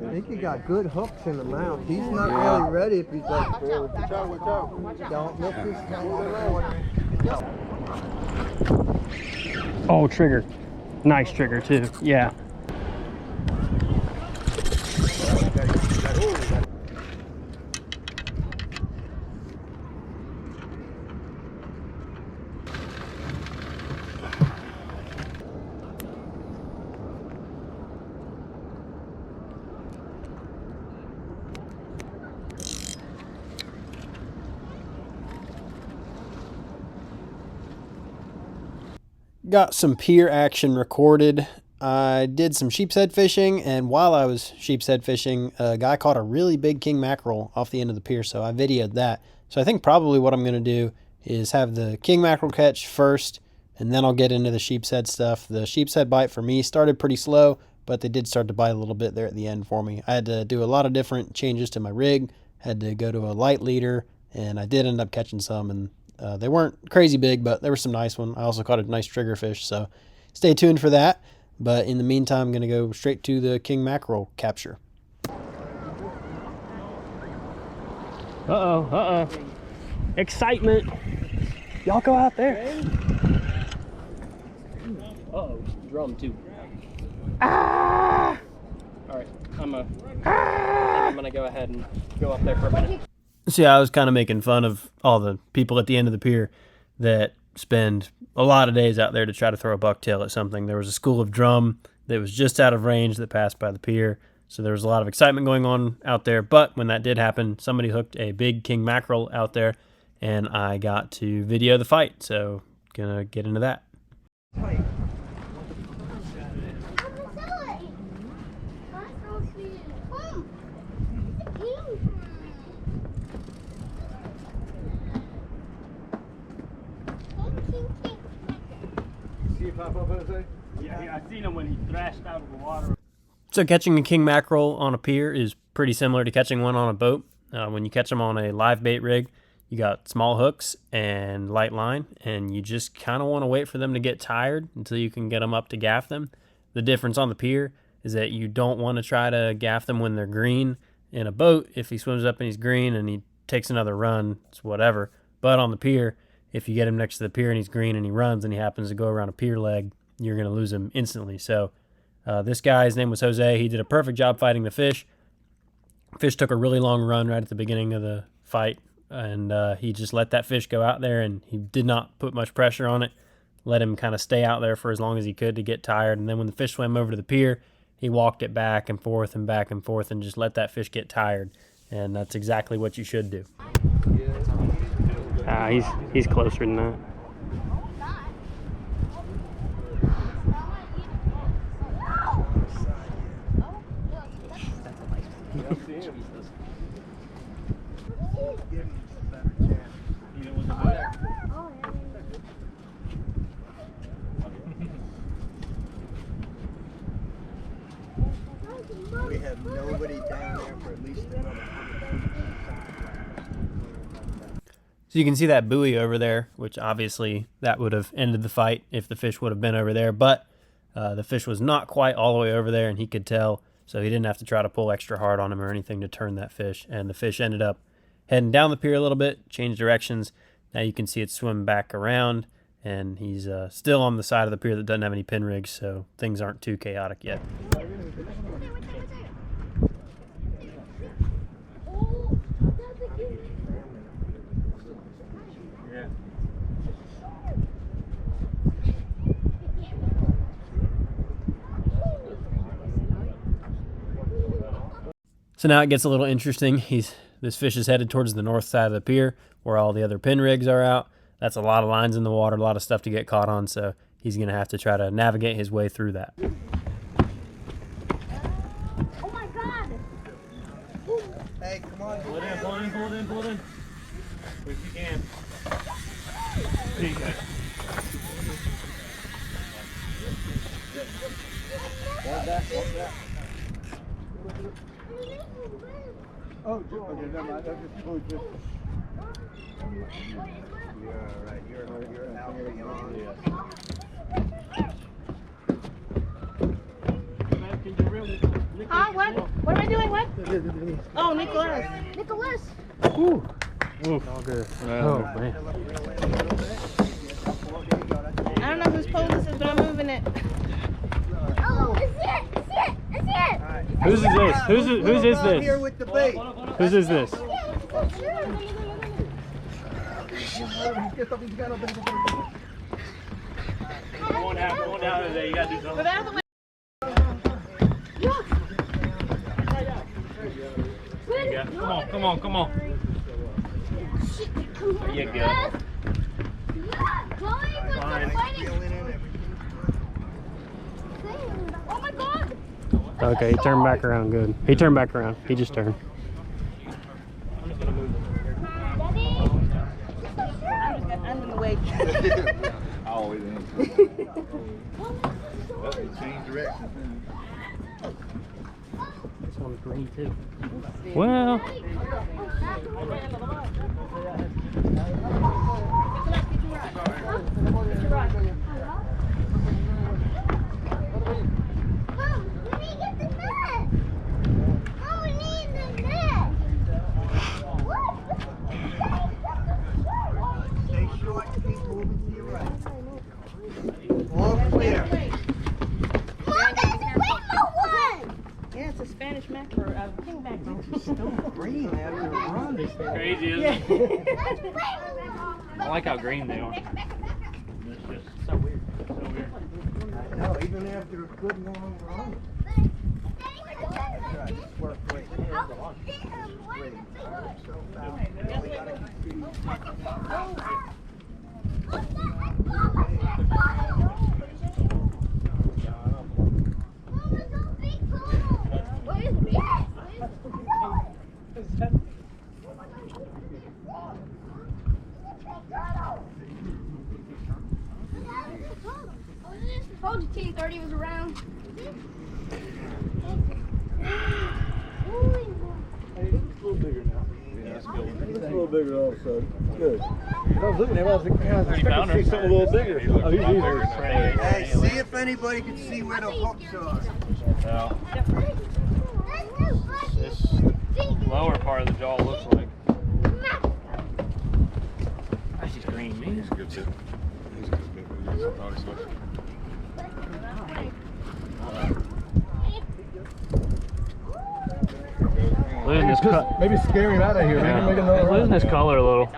I think he got good hooks in the mouth. He's not really ready if he's like, watch out. Don't miss this time. Oh, trigger. Nice trigger too. Yeah. Got some pier action recorded. I did some sheepshead fishing, and while I was sheepshead fishing, a guy caught a really big king mackerel off the end of the pier, so I videoed that. So I think probably what I'm going to do is have the king mackerel catch first, and then I'll get into the sheepshead stuff. The sheepshead bite for me started pretty slow, but they did start to bite a little bit there at the end for me. I had to do a lot of different changes to my rig, had to go to a light leader, and I did end up catching some, and they weren't crazy big, but there were some nice ones. I also caught a nice triggerfish, so stay tuned for that. But in the meantime, I'm going to go straight to the king mackerel capture. Uh-oh. Excitement. Y'all go out there. Uh-oh, drum too. Ah! All right, I'm going to go ahead and go up there for a minute. See, I was kind of making fun of all the people at the end of the pier that spend a lot of days out there to try to throw a bucktail at something. There was a school of drum that was just out of range that passed by the pier, so there was a lot of excitement going on out there. But when that did happen, somebody hooked a big king mackerel out there, and I got to video the fight, so gonna get into that. Yeah, I seen him when he thrashed out of the water. So catching a king mackerel on a pier is pretty similar to catching one on a boat. When you catch them on a live bait rig, you got small hooks and light line, and you just kind of want to wait for them to get tired until you can get them up to gaff them. The difference on the pier is that you don't want to try to gaff them when they're green. In a boat, if he swims up and he's green and he takes another run, it's whatever. But on the pier, if you get him next to the pier and he's green and he runs and he happens to go around a pier leg, you're going to lose him instantly. So this guy, his name was Jose. He did a perfect job fighting the fish. Fish took a really long run right at the beginning of the fight, and he just let that fish go out there, and he did not put much pressure on it. Let him kind of stay out there for as long as he could to get tired, and then when the fish swam over to the pier, he walked it back and forth and just let that fish get tired, and that's exactly what you should do. He's closer than that. We have nobody down there for at least another 100 feet. So you can see that buoy over there, which obviously that would have ended the fight if the fish would have been over there, but the fish was not quite all the way over there, and he could tell, so he didn't have to try to pull extra hard on him or anything to turn that fish, and the fish ended up heading down the pier a little bit, changed directions. Now you can see it swim back around, and he's still on the side of the pier that doesn't have any pin rigs, so things aren't too chaotic yet. So now it gets a little interesting. This fish is headed towards the north side of the pier where all the other pin rigs are out. That's a lot of lines in the water, a lot of stuff to get caught on, so he's going to have to try to navigate his way through that. Oh my God! Hey, come on. Pull it in. If you can. There you go. Hold that. Oh, okay, never mind. That's just food. You're all right. You're out beyond. Can you really lick Huh? it What? yourself? What am I doing? What? Oh, Nicholas. Nicholas. Ooh. Ooh. All good. Oh, man. I don't know whose pole this is, but I'm moving it. Oh, it's it. It's it. It's it. Whose is this? Whose is this? Here with the bait. Whose is this? Going down today. You gotta do something. Get out of the way. Yeah. Come on. There you go. Fine. Oh my God! Okay, he turned back around. Good. He turned back around. He just turned. I'm in the way. I always am. Change direction. This one's green too. Well. Stay short, keep moving to your right. All clear. Yeah, it's a Spanish mackerel. King mackerel. Still green after a run. Crazy, isn't it? I like how green they are. It's just so weird. So weird. I know, even after a good long run. Work great. Great. So fast. We gotta Told you T30 was around. It's a little bigger now. Yeah, it's good. It's a little bigger all of a sudden. Good. I was looking at him, I was expecting to see something a little bigger. Oh, he's easier. Hey, see if anybody can see where the hooks are. Well, this lower part of the jaw looks like. That's just green, man. He's a good tip. He's a good bit. He's a probably so. Losing his Maybe scare him out of here. Yeah. Make another run. Losing his color a little.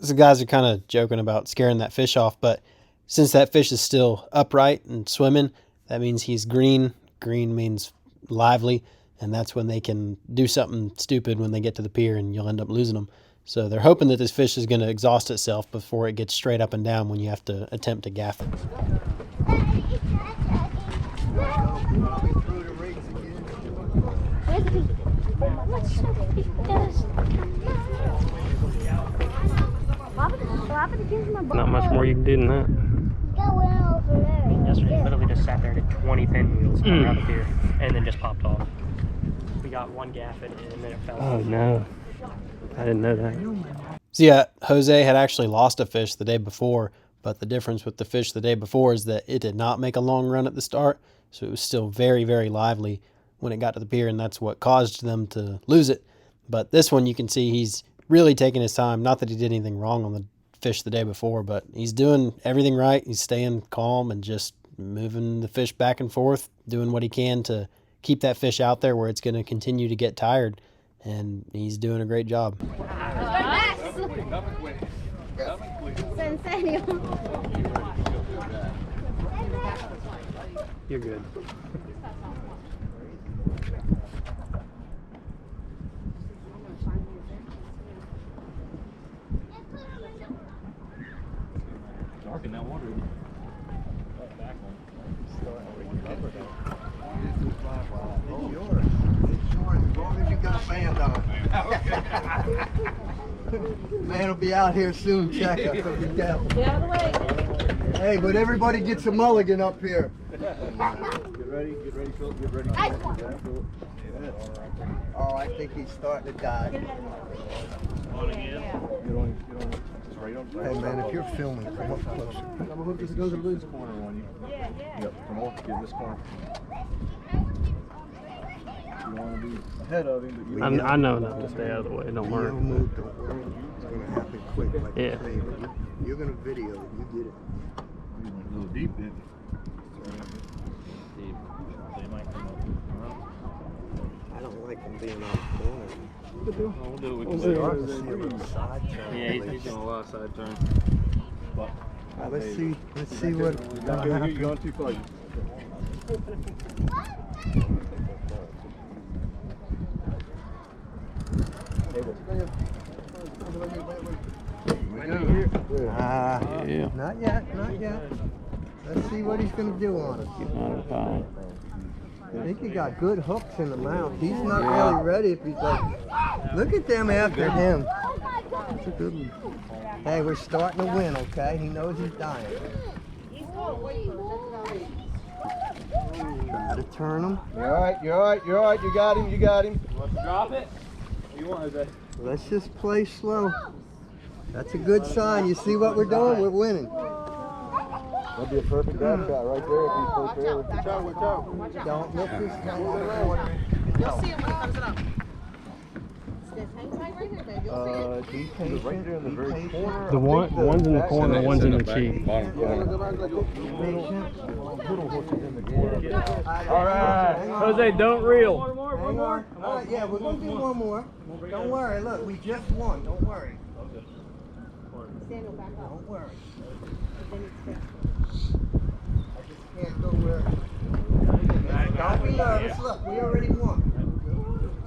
So guys are kind of joking about scaring that fish off, but since that fish is still upright and swimming, that means he's green. Green means lively, and that's when they can do something stupid when they get to the pier, and you'll end up losing them. So they're hoping that this fish is going to exhaust itself before it gets straight up and down when you have to attempt to gaff it. Not much more you can do than that. Yesterday, literally just sat there and did 20 pinwheels around the pier, and then just popped off. We got one gaff in it, and then it fell. Oh no, I didn't know that. So yeah, Jose had actually lost a fish the day before, but the difference with the fish the day before is that it did not make a long run at the start, so it was still very, very lively when it got to the pier, and that's what caused them to lose it. But this one, you can see he's really taking his time. Not that he did anything wrong on the fish the day before, but he's doing everything right. He's staying calm and just moving the fish back and forth, doing what he can to keep that fish out there where it's going to continue to get tired, and he's doing a great job. You're good. Dark in that water. It's yours. It's yours as long as you got a band on. Man will be out here soon, check us, so be careful. Get out of the way. Hey, but everybody gets a mulligan up here. Get ready, Philip, get ready. Nice one. Oh, I think he's starting to die. Get on. Just right on. Hey man, if you're filming, come up closer. Come hook as it goes to this corner on you. Yeah. Yep, come on, get in this corner. You want to be ahead of him, but you I know enough to stay out of the way. Don't You worry. don't move, don't worry. It's gonna happen quick, like Yeah. you say, but you're gonna video it. You get it. went a little deep, didn't I don't like him being on the corner. We'll do what we can do. Yeah, he's doing a lot of side turns. Let's see what. You're going too far. Yeah. Not yet, not yet. Let's see what he's gonna do on us. I think he got good hooks in the mouth. He's not really ready if he's like, look at them after him. That's a good one. Hey, we're starting to win, okay? He knows he's dying. Try to turn him. You're all right, you're all right, you're all right. You got him, you got him. Drop it. You want Jose? Let's just play slow. That's a good sign. You see what we're doing? We're winning. That'd be a perfect grab shot right there if he's close there. Watch out, watch out. Don't miss this time. You'll see him when he comes it up. Hang tight right here, babe. You'll see it. Be patient. Right there in the Be very patient. corner. The one's in the corner, one's in the cheek. Bottom corner. Little horses in the corner. All right. Jose, don't reel. Hang on. All right, yeah, we're going to do one more. Don't worry. Look, we just won. Don't worry. Samuel, back up. Don't worry. Then it's I just can't go where. Don't be nervous. Look, we already won.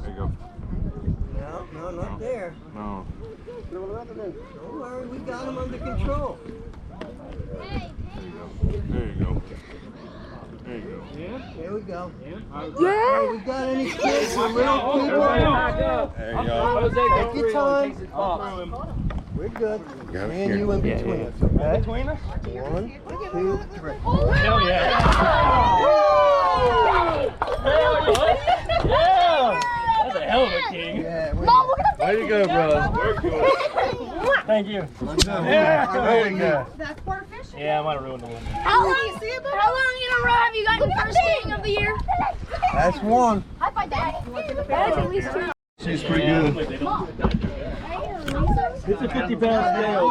There you go. No, not there. No. Don't worry, we got him under control. There you go. There you go. Here we go. Hey, we got any kids for little people? There you go. Take your time. We're good. Me and you in between us, okay? Between us? 1, 2, 3. Hell yeah. Yeah. That's a hell of a king. Yeah, we're There you go, bro. Thank you. There you go. That's quarter fish? Yeah, I might have ruined the one. How long in a row have you gotten first king of the year? That's one. High five, Dad. That is at least two. She's pretty good. It's a 50-pound scale.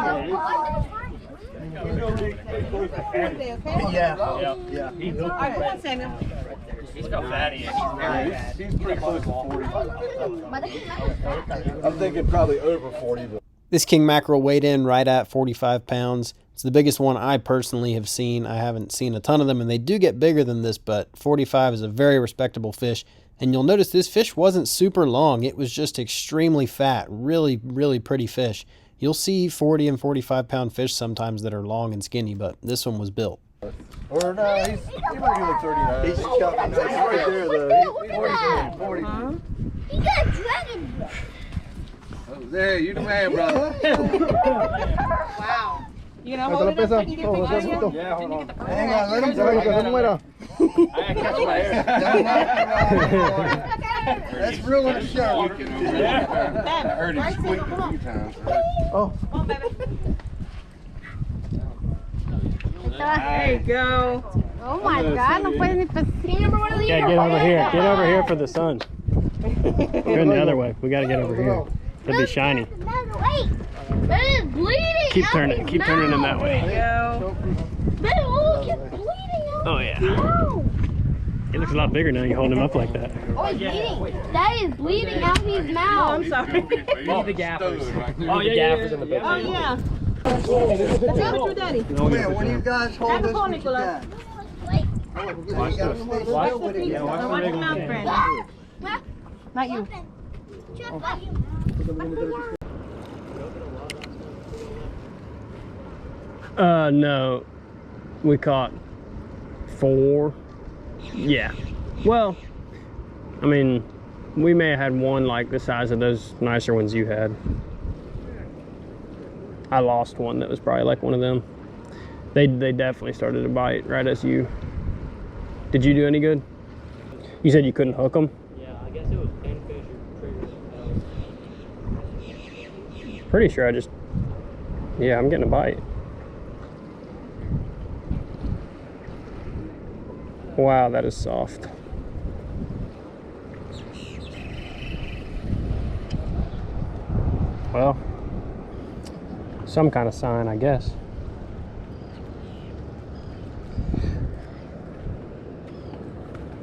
Yeah. All right, come on, Samuel. He's got fatty. He's pretty close to 40. I'm thinking probably over 40, but. This king mackerel weighed in right at 45 pounds. It's the biggest one I personally have seen. I haven't seen a ton of them, and they do get bigger than this, but 45 is a very respectable fish. And you'll notice this fish wasn't super long. It was just extremely fat. Really, really pretty fish. You'll see 40 and 45 pound fish sometimes that are long and skinny, but this one was built. Or no, he might be like 39. He's chopping He's right there, though. He's 40. He got a dragon breath. There, you the man, brother. Wow. You know, hold it up so you can get the picture. Yeah, hold on. Hang on, let him go. I catch my hair. That's ruining the show. I heard him squeak a few times. Come on, baby. There you go. Oh my God, no puedes ni pescar. King number one of the year. Get over here. Get over here for the sun. Going the other way. We got to get over here. It'll be shiny. Wait, that is bleeding. Keep out turning. his Keep turning him that mouth. way. Go. Babe, look, it's bleeding out. Oh yeah. Ow. He looks a lot bigger now. You hold him up like that. Oh, he's bleeding. That is bleeding out his Oh, mouth. I'm sorry. Oh, the gaffers. Oh, yeah, gaffers in the picture. Oh, yeah. Let's go with your daddy. Come here, one of you guys hold Have a this phone, with your Nicola. dad. You gotta stay still with it. Now watch your mouth, Brandon. Not you. No. We caught 4. Yeah. Well, I mean, we may have had one like the size of those nicer ones you had. I lost one that was probably like one of them. They definitely started to bite right as you. Did you do any good? You said you couldn't hook them? Yeah, I guess it was pinfish or triggers. Pretty sure I just. Yeah, I'm getting a bite. Wow, that is soft. Well, some kind of sign, I guess.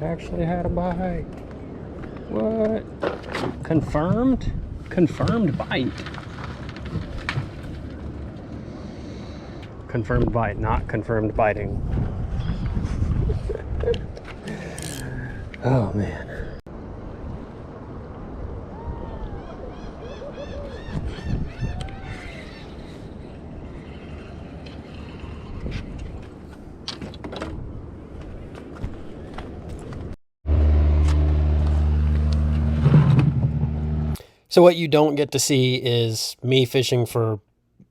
Actually had a bite. What? Confirmed? Confirmed bite. Confirmed bite, not confirmed biting. Oh man. So what you don't get to see is me fishing for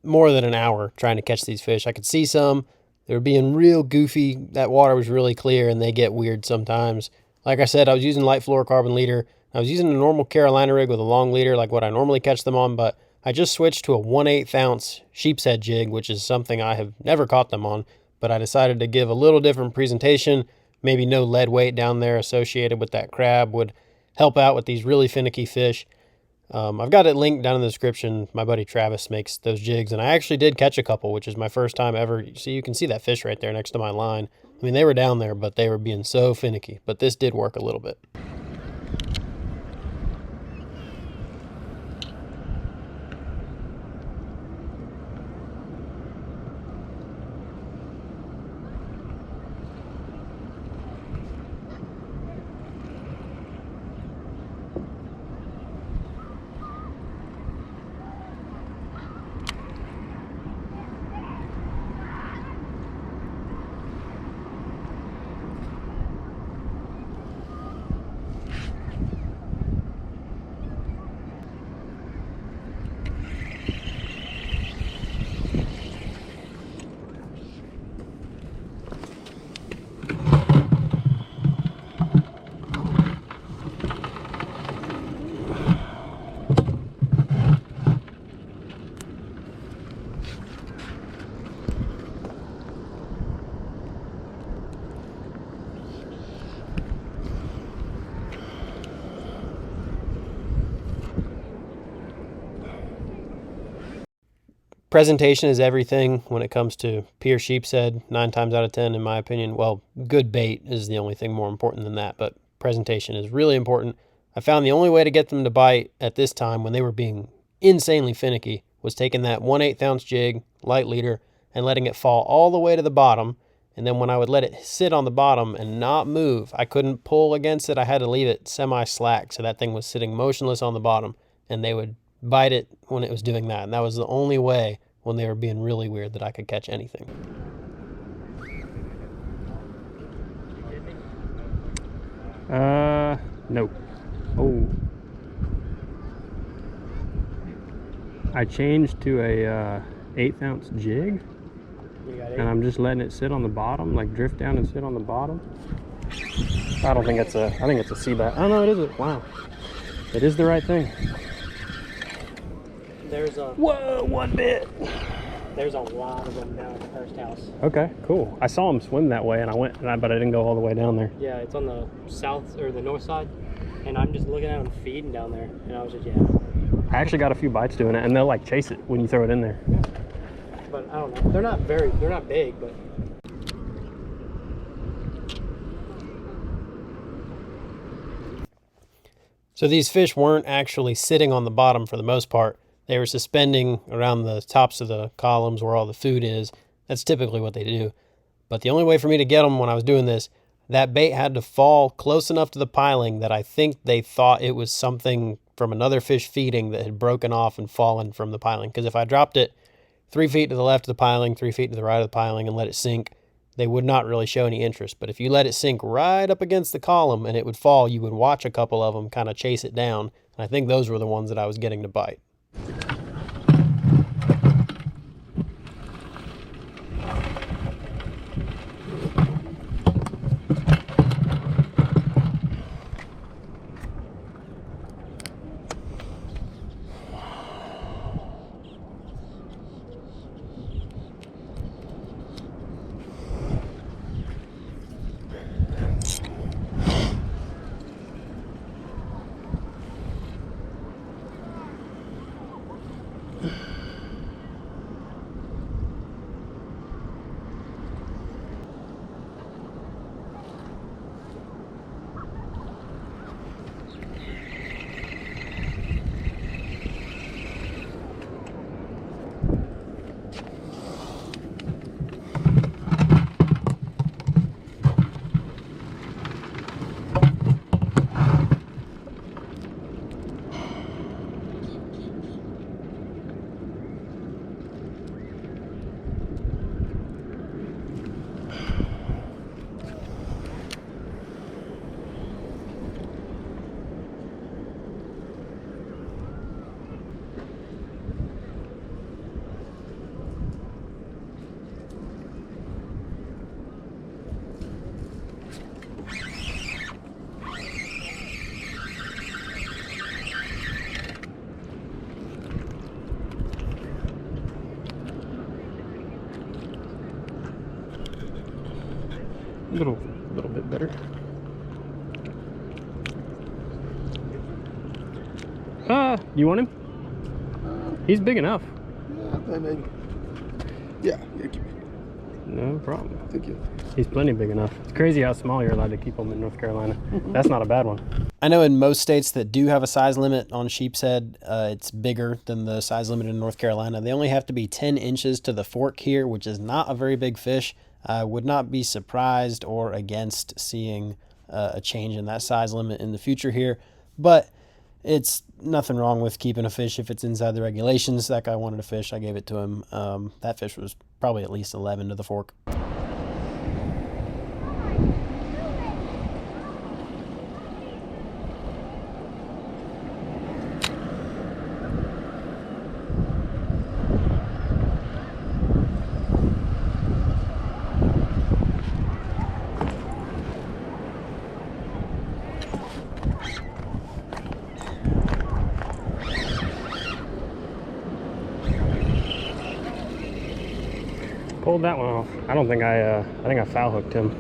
more than an hour trying to catch these fish. I could see some. They were being real goofy. That water was really clear and they get weird sometimes. Like I said, I was using light fluorocarbon leader. I was using a normal Carolina rig with a long leader like what I normally catch them on, but I just switched to a 1/8 ounce Sheepshead jig, which is something I have never caught them on, but I decided to give a little different presentation. Maybe no lead weight down there associated with that crab would help out with these really finicky fish. I've got it linked down in the description. My buddy Travis makes those jigs, and I actually did catch a couple, which is my first time ever. See, you can see that fish right there next to my line. I mean, they were down there, but they were being so finicky. But this did work a little bit. Presentation is everything when it comes to Pier Sheepshead, 9 times out of 10 in my opinion. Well, good bait is the only thing more important than that, but presentation is really important. I found the only way to get them to bite at this time when they were being insanely finicky was taking that 1/8 ounce jig, light leader, and letting it fall all the way to the bottom. And then when I would let it sit on the bottom and not move, I couldn't pull against it. I had to leave it semi-slack, so that thing was sitting motionless on the bottom, and they would bite it when it was doing that. And that was the only way when they were being really weird that I could catch anything. No. Oh. I changed to a 1/8 ounce jig, and I'm just letting it sit on the bottom, like drift down and sit on the bottom. I don't think it's a, I think it's a sea bass. Oh no, it isn't. Wow. It is the right thing. There's a Whoa, one bit. there's a lot of them down at the first house. Okay, cool. I saw them swim that way, and I went, but I didn't go all the way down there. Yeah, it's on the south or the north side, and I'm just looking at them feeding down there, and I was just I actually got a few bites doing it, and they'll like chase it when you throw it in there. But I don't know. They're not big, but. So these fish weren't actually sitting on the bottom for the most part. They were suspending around the tops of the columns where all the food is. That's typically what they do. But the only way for me to get them when I was doing this, that bait had to fall close enough to the piling that I think they thought it was something from another fish feeding that had broken off and fallen from the piling. Because if I dropped it 3 feet to the left of the piling, 3 feet to the right of the piling, and let it sink, they would not really show any interest. But if you let it sink right up against the column and it would fall, you would watch a couple of them kind of chase it down. And I think those were the ones that I was getting to bite. A little bit better. You want him? He's big enough. Yeah, maybe. Yeah, keep it. No problem. Thank you. He's plenty big enough. It's crazy how small you're allowed to keep them in North Carolina. That's not a bad one. I know in most states that do have a size limit on sheepshead, it's bigger than the size limit in North Carolina. They only have to be 10 inches to the fork here, which is not a very big fish. I would not be surprised or against seeing a change in that size limit in the future here, but it's nothing wrong with keeping a fish if it's inside the regulations. That guy wanted a fish, I gave it to him. That fish was probably at least 11 to the fork. Pulled that one off. I don't think I think I foul hooked him.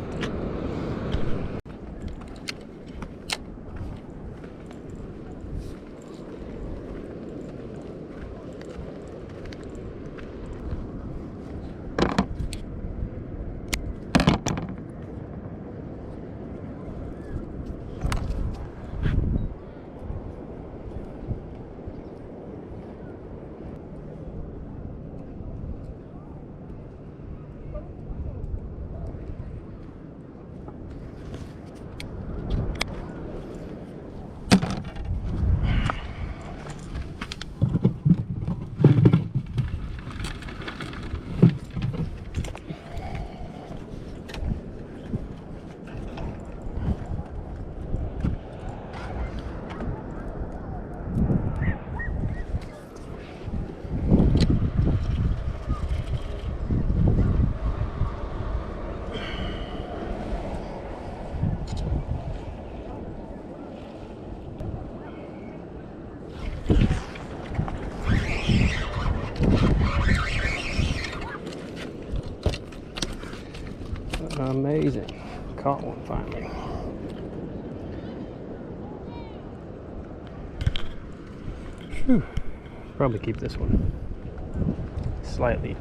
Amazing. Caught one finally. Whew. Probably keep this one. Slightly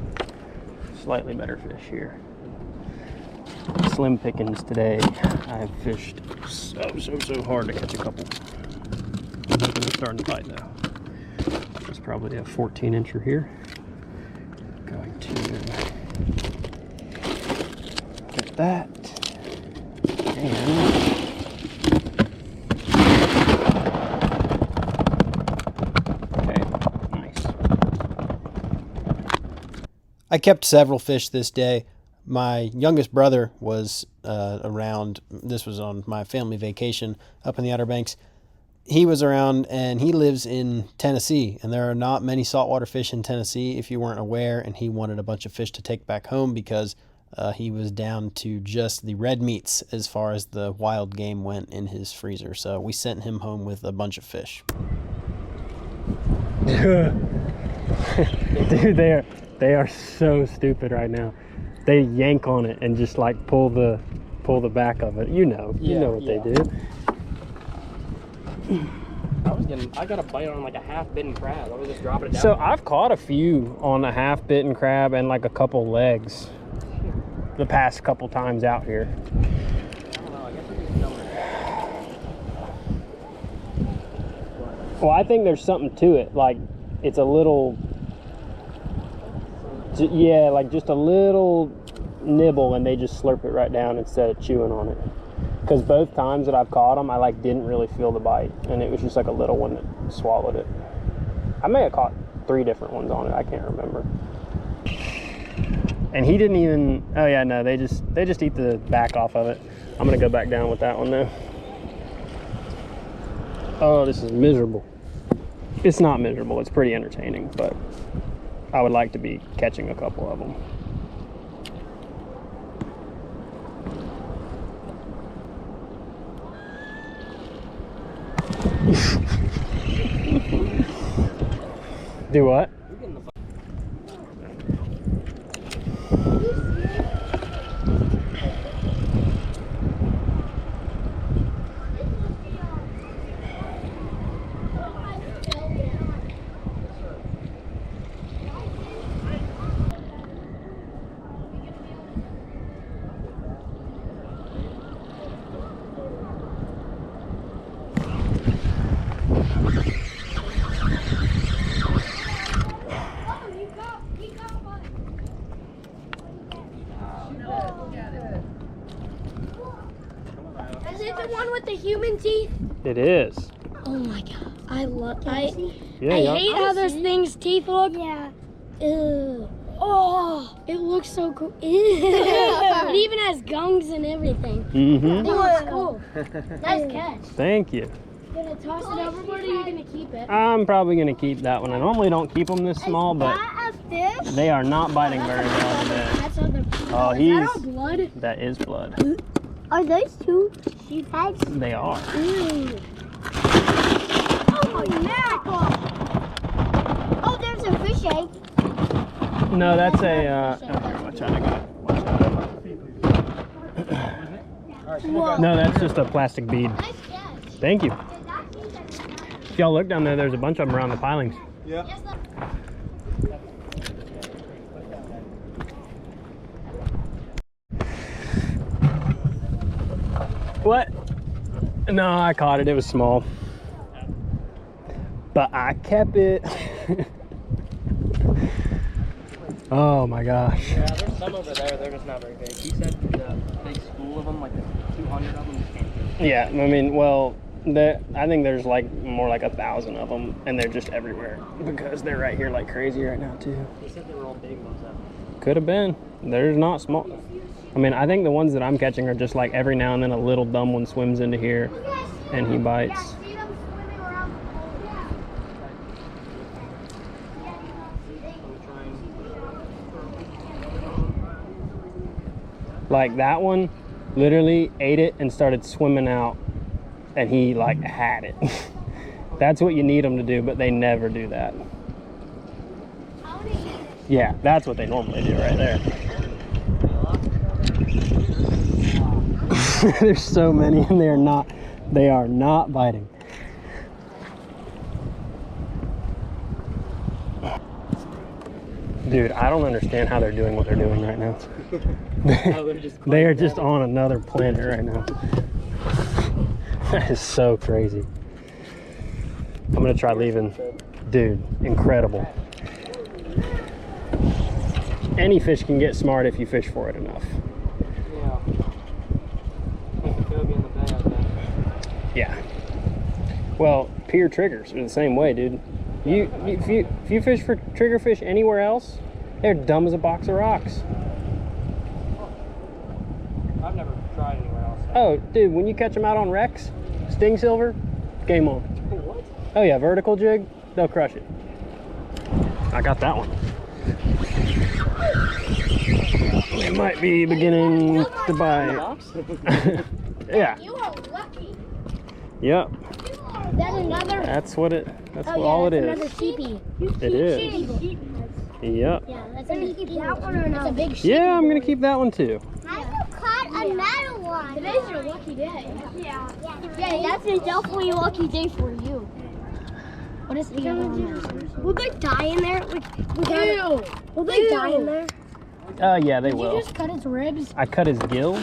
better fish here. Slim pickings today. I've fished so hard to catch a couple. They're starting to bite though. There's probably a 14-incher here. Going to get that. And I kept several fish this day. My youngest brother was around. This was on my family vacation up in the Outer Banks. He was around, and he lives in Tennessee, and there are not many saltwater fish in Tennessee, if you weren't aware, and he wanted a bunch of fish to take back home because he was down to just the red meats as far as the wild game went in his freezer. So we sent him home with a bunch of fish. Dude, they are so stupid right now. They yank on it and just like pull the back of it. You know what they do. I got a bite on like a half-bitten crab. I was just dropping it down. So I've caught a few on a half-bitten crab and like a couple legs the past couple times out here. I don't know. I guess we're just dumber. Well, I think there's something to it. Like it's a little, yeah, like just a little nibble, and they just slurp it right down instead of chewing on it. Because both times that I've caught them, I like didn't really feel the bite, and it was just like a little one that swallowed it. I may have caught 3 different ones on it. I can't remember. And he didn't even. Oh yeah, no, they just eat the back off of it. I'm gonna go back down with that one though. Oh, this is miserable. It's not miserable. It's pretty entertaining, but I would like to be catching a couple of them. Do what? It is. Oh my god. I Yeah, hate how those things' teeth look. Yeah. Ew. Oh, it looks so cool. It even has gums and everything. Mm-hmm. It looks cool. Nice catch. Thank you. You gonna toss it overboard or are you gonna keep it? I'm probably gonna keep that one. I normally don't keep them this small, but a fish? they are not biting very well today. That's other. Oh, Is he's. that all blood? That is blood. Are those two sheepheads? They are. Ew. Oh, mackerel! Oh, there's a fish egg. No, that's a. Okay, watch out! I got it. Whoa. No, that's just a plastic bead. Nice catch. Thank you. If y'all look down there, there's a bunch of them around the pilings. Yeah. What? No, I caught it. It was small. But I kept it. Oh my gosh. Yeah, there's some over there. They're just not very big. He said the big school of them, like 200 of them, just can't. Yeah, I mean, well, I think there's like more like 1,000 of them, and they're just everywhere because they're right here like crazy right now too. He said they were all big ones. Could have been. They're not small. I mean, I think the ones that I'm catching are just like every now and then a little dumb one swims into here and he bites. Like that one literally ate it and started swimming out, and he like had it. That's what you need them to do, but they never do that. Yeah, that's what they normally do right there. There's so many and they are not biting. Dude, I don't understand how they're doing what they're doing right now. They are just on another planet right now. That is so crazy. I'm gonna try leaving. Dude, incredible. Any fish can get smart if you fish for it enough. Yeah. They'll be in the bay, I bet. Yeah. Well, pier triggers are the same way, dude. If you fish for triggerfish anywhere else, they're dumb as a box of rocks. I've never tried anywhere else. Oh, dude, when you catch them out on wrecks, sting silver, game on. What? Oh yeah, vertical jig, they'll crush it. I got that one. They might be beginning to bite. Yeah. You are lucky. Yep. That's another. That's what it. That's Oh, yeah, all it that's is. another sheepy. It is. Yep. Yeah, that's a big that one or no? That's a big sheepy. Yeah, I'm gonna keep that one too. I caught another one. Today's your lucky day. Yeah. Yeah, that's a definitely lucky day for you. What is the other one? Will they die in there? Ew. Will they die in there? Yeah, they Did will. you just cut his ribs? I cut his gills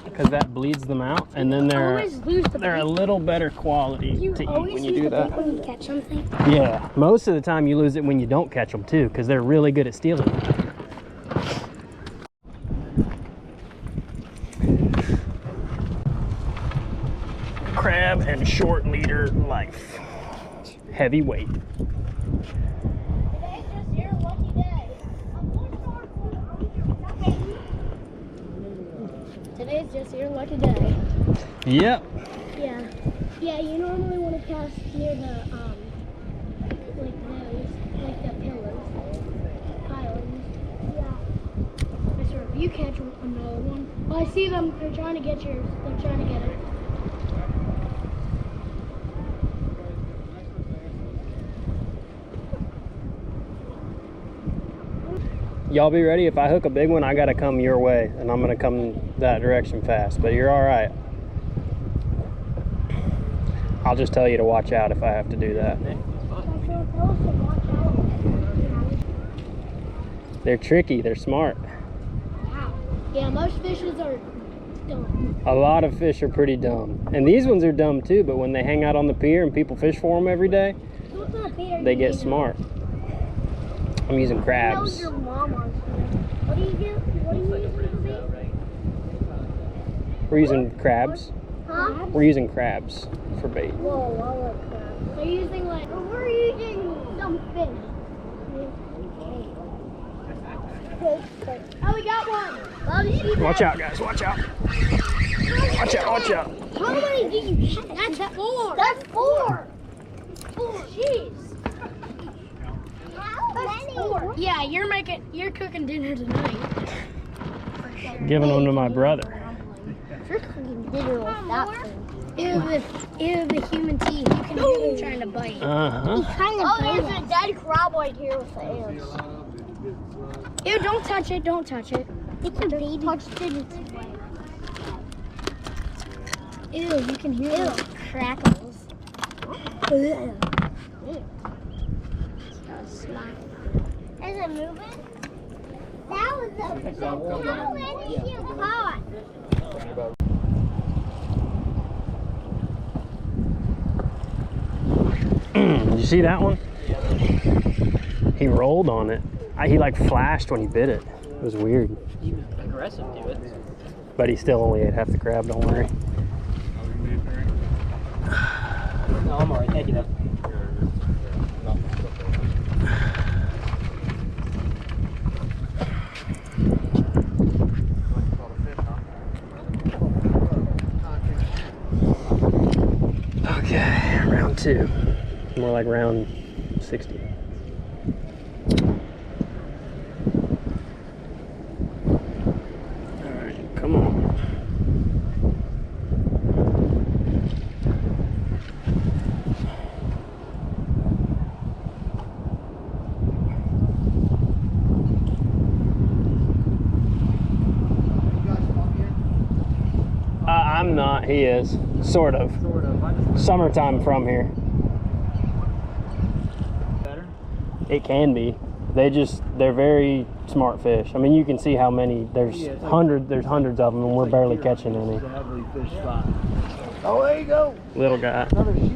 because that bleeds them out, and then they're a little better quality to eat when you do that. When you catch something? Yeah, most of the time you lose it when you don't catch them too, because they're really good at stealing. Crab and short leader life. Heavy weight. Today's just your lucky day. Yep. Yeah. Yeah, you normally want to cast near the, like the pillars. Islands. Yeah. I swear, if you catch another one. Oh, I see them. They're trying to get yours. They're trying to get it. Y'all be ready. If I hook a big one, I gotta come your way, and I'm gonna come that direction fast, but you're all right. I'll just tell you to watch out if I have to do that. They're tricky, they're smart. Wow. Yeah, most fishes are dumb. A lot of fish are pretty dumb. And these ones are dumb too, but when they hang out on the pier and people fish for them every day, they get smart. I'm using crabs. Your mom on. What do you get? What do you use? We're using crabs. Huh? Huh? We're using crabs for bait. Whoa, I like crabs. They're using like, we're using some fish. Oh, we got one. Watch out, guys. Watch out. Watch out. Watch out. How many did you catch? That's 4. That's 4. 4. Jeez. That's 4. Yeah, you're cooking dinner tonight. Giving them to my brother. You're cooking dinner with that thing. Ew, the human teeth. You can hear them trying to bite. Uh-huh. There's a dead crab right here with the ants. Ew, don't touch it. Don't touch it. It's a baby. Touched it. Ew, you can hear the crackles. Is it moving? That was a how many you caught? Did you see that one? He rolled on it. He like flashed when he bit it. It was weird. He was aggressive to it. But he still only ate half the crab, don't worry. No, I'm alright. Thank you, though. Okay, round 2. More like round 60. Alright, come on. I'm not, he is. Sort of. Summertime from here. Better? It can be. They're very smart fish. I mean, you can see how many, there's hundreds of them and we're barely catching any. Oh, there you go. Little guy. Another sheep.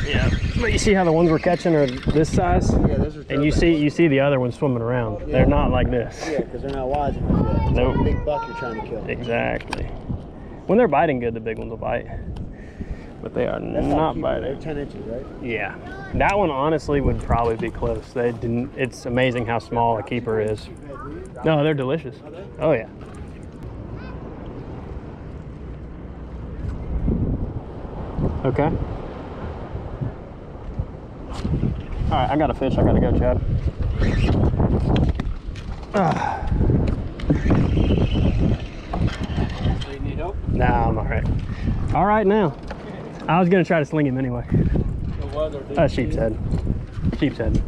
Yeah. But you see how the ones we're catching are this size? Yeah, those are. And you see the other ones swimming around. They're not like this. Yeah, because they're not wise enough yet. It's Nope. like a big buck you're trying to kill. Exactly. When they're biting good, the big ones will bite. But they are That's not keeper. biting. They're 10 inches, right? Yeah. That one honestly would probably be close. They didn't. It's amazing how small a keeper is. No, they're delicious. Oh yeah. Okay. All right, I got a fish. I gotta go, Chad. Do you need help? Nah, I'm all right. All right now. I was gonna try to sling him anyway. Sheepshead. Sheepshead.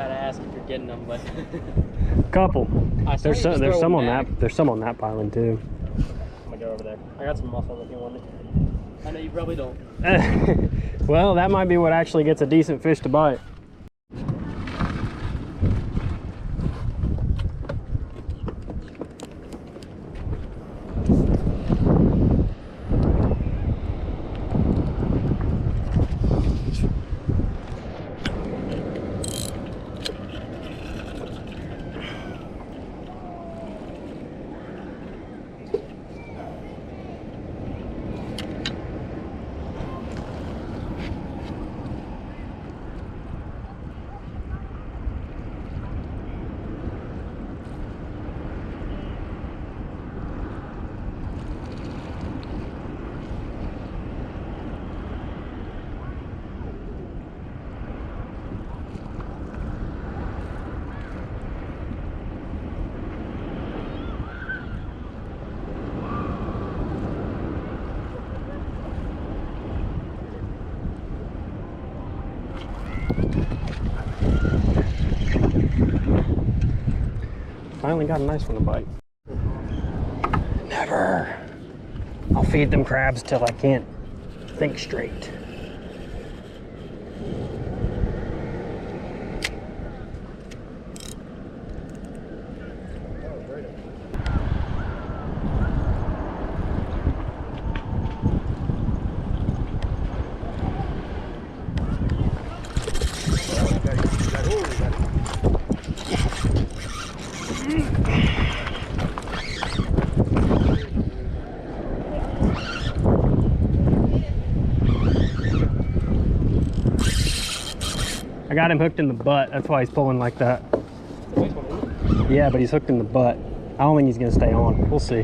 gotta ask if you're getting them, but Couple. There's just throw some them on back. that. There's some on that pylon too. I'm gonna go over there. I got some mussels if you want it. I know you probably don't. Well, that might be what actually gets a decent fish to bite. Finally got a nice one to bite. Never. I'll feed them crabs till I can't think straight. I got him hooked in the butt. That's why he's pulling like that. Yeah, but he's hooked in the butt. I don't think he's gonna stay on. We'll see.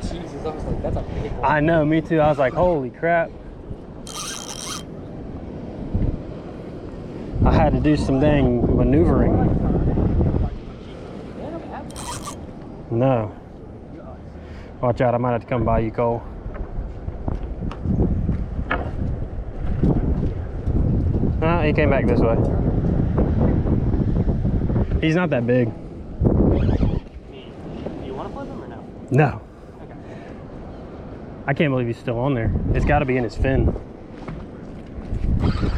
Jesus, I was like, that's a big one. I know, me too. I was like, holy crap. I had to do some dang maneuvering. No. Watch out, I might have to come by you, Cole. He came back this way. He's not that big. Do you want to flip him or no? No. Okay. I can't believe he's still on there. It's got to be in his fin.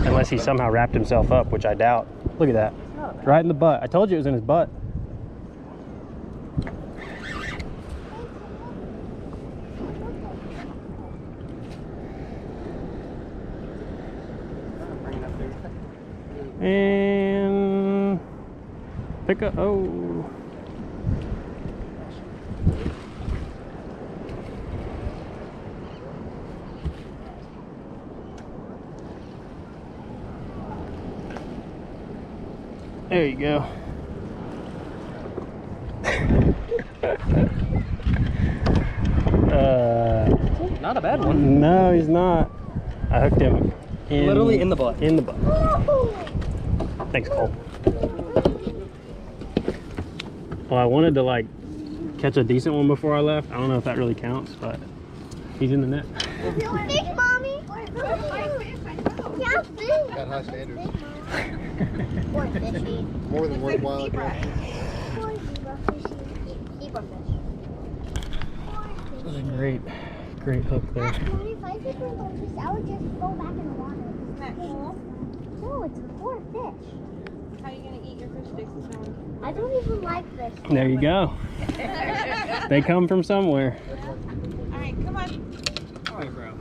Unless he somehow wrapped himself up, which I doubt. Look at that. Right in the butt. I told you it was in his butt. And pick up. Oh. There you go. Not a bad one. No, he's not. I hooked him Literally in the butt. In the butt. Thanks, Cole. Well, I wanted to like catch a decent one before I left. I don't know if that really counts, but he's in the net. Fish, mommy. Yeah, fish. Got high standards. Or fishy. More than worthwhile. Zebra fish. That's a great hook there. If I could go fish, I would just go back in the water. Isn't that cool? No, it's 4 fish. How are you going to eat your fish sticks this morning? I don't even like fish. There you go. They come from somewhere. All right, come on. All right, bro.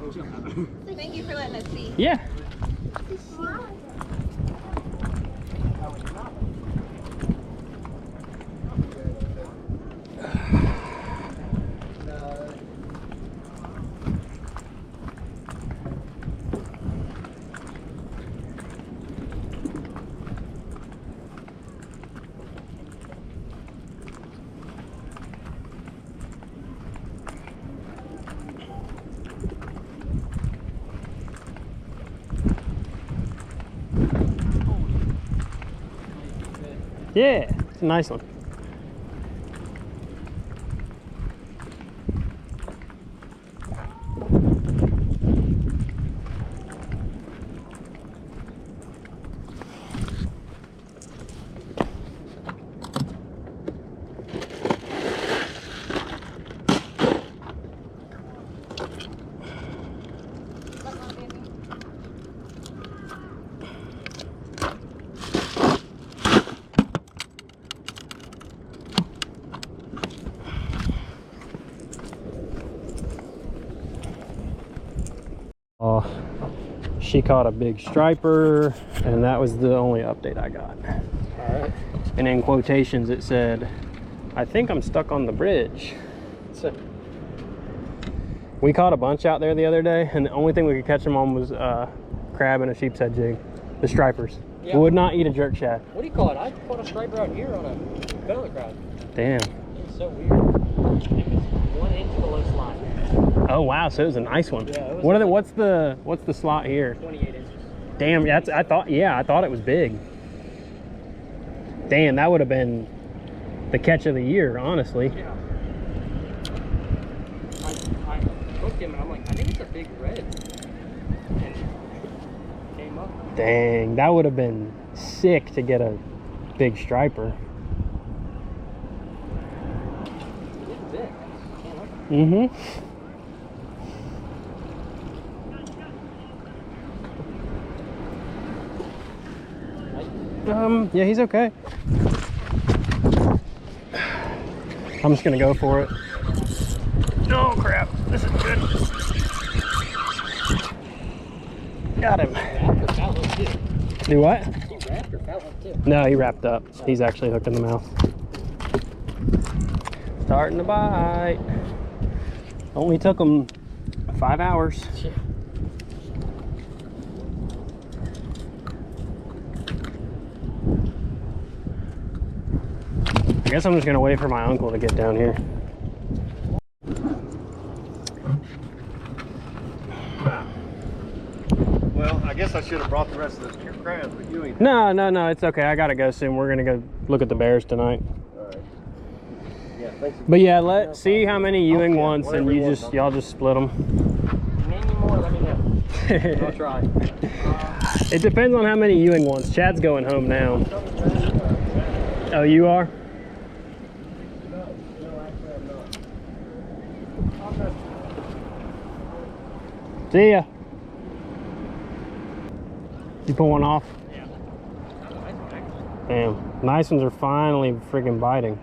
Thank you for letting us see. Yeah. Yeah, it's a nice one. She caught a big striper, and that was the only update I got. All right. And in quotations it said, "I think I'm stuck on the bridge." So we caught a bunch out there the other day, and the only thing we could catch them on was crab and a sheepshead jig. The stripers. Yeah. Would not eat a jerk shad. What do you call it? I caught a striper out here on a feather crab. Damn. It's so weird. It was 1 inch below slot. Oh wow, so it was a nice one. Yeah, it was What are the what's the slot here? 28 inches. Damn, I thought it was big. Damn, that would have been the catch of the year, honestly. Yeah. I hooked him and I'm like, I think it's a big red. And came up. Dang, that would have been sick to get a big striper. It's big. Mm-hmm. Yeah, he's okay. I'm just gonna go for it. Oh crap, this is good. Got him. Do what? He wrapped or fell up too. No, he wrapped up. He's actually hooked in the mouth. Starting to bite. Only took him 5 hours. I guess I'm just gonna wait for my uncle to get down here. Well, I guess I should have brought the rest of the crabs, but you ain't. No, it's okay. I gotta go soon. We're gonna go look at the bears tonight. Alright. Yeah, thanks. But yeah, let's see how many Ewing wants, and whatever y'all just split them. Need any more, let me know. I'll try. It depends on how many Ewing wants. Chad's going home now. Oh, you are? See ya. You pull one off? Yeah. Damn. Nice ones are finally freaking biting.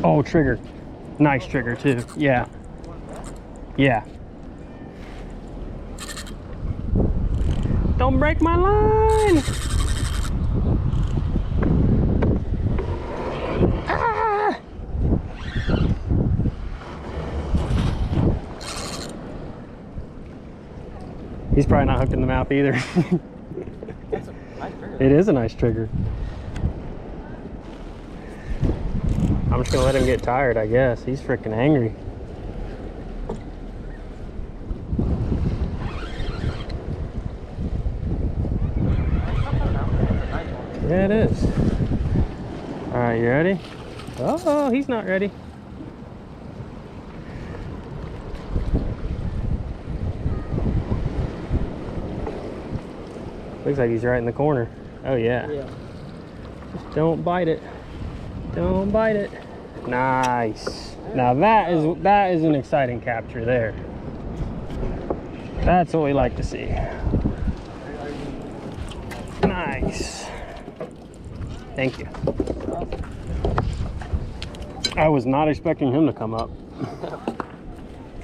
Oh, trigger. Nice trigger too. Yeah. Yeah. Don't break my line. Ah! He's probably not hooked in the mouth either. That's a nice trigger. It is a nice trigger. I'm just gonna let him get tired, I guess. He's freaking angry. Yeah, it is. All right, you ready? Oh, he's not ready. Looks like he's right in the corner. Oh yeah. Yeah. Just don't bite it. Don't bite it. Nice. Now that is an exciting capture there. That's what we like to see. Nice. Thank you. I was not expecting him to come up.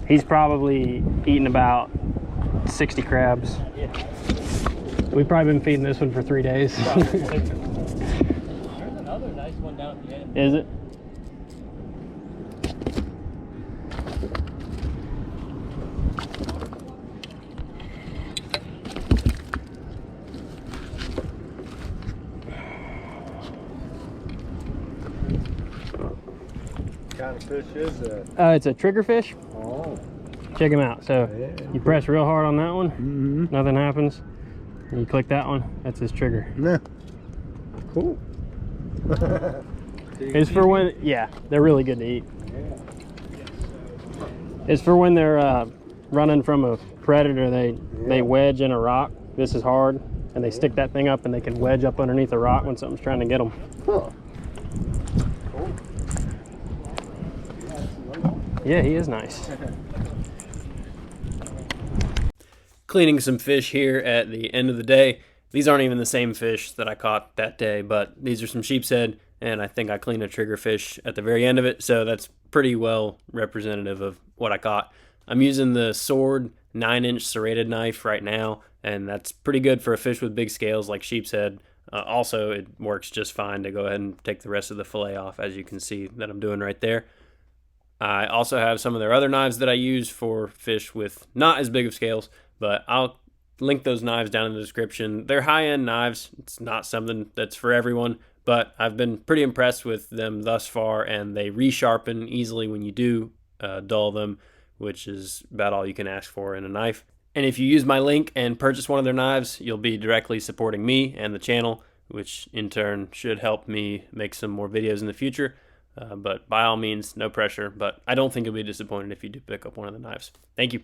He's probably eaten about 60 crabs. Yeah. We've probably been feeding this one for 3 days. There's another nice one down at the end. Is it? What kind of fish is that? It's a triggerfish. Oh. Check him out. So Yeah. you press real hard on that one, Mm-hmm. nothing happens. And you click that one, that's his trigger. Yeah. Cool. It's for when, yeah, they're really good to eat. It's for when they're running from a predator, they wedge in a rock. This is hard, and they stick that thing up and they can wedge up underneath a rock when something's trying to get them. Huh. Yeah, he is nice. Cleaning some fish here at the end of the day. These aren't even the same fish that I caught that day, but these are some sheepshead, and I think I cleaned a triggerfish at the very end of it, so that's pretty well representative of what I caught. I'm using the Sword 9-inch serrated knife right now, and that's pretty good for a fish with big scales like sheepshead. Also, it works just fine to go ahead and take the rest of the fillet off, as you can see that I'm doing right there. I also have some of their other knives that I use for fish with not as big of scales, but I'll link those knives down in the description. They're high-end knives. It's not something that's for everyone, but I've been pretty impressed with them thus far, and they resharpen easily when you do dull them, which is about all you can ask for in a knife. And if you use my link and purchase one of their knives, you'll be directly supporting me and the channel, which in turn should help me make some more videos in the future. But by all means, no pressure, but I don't think you'll be disappointed if you do pick up one of the knives. Thank you.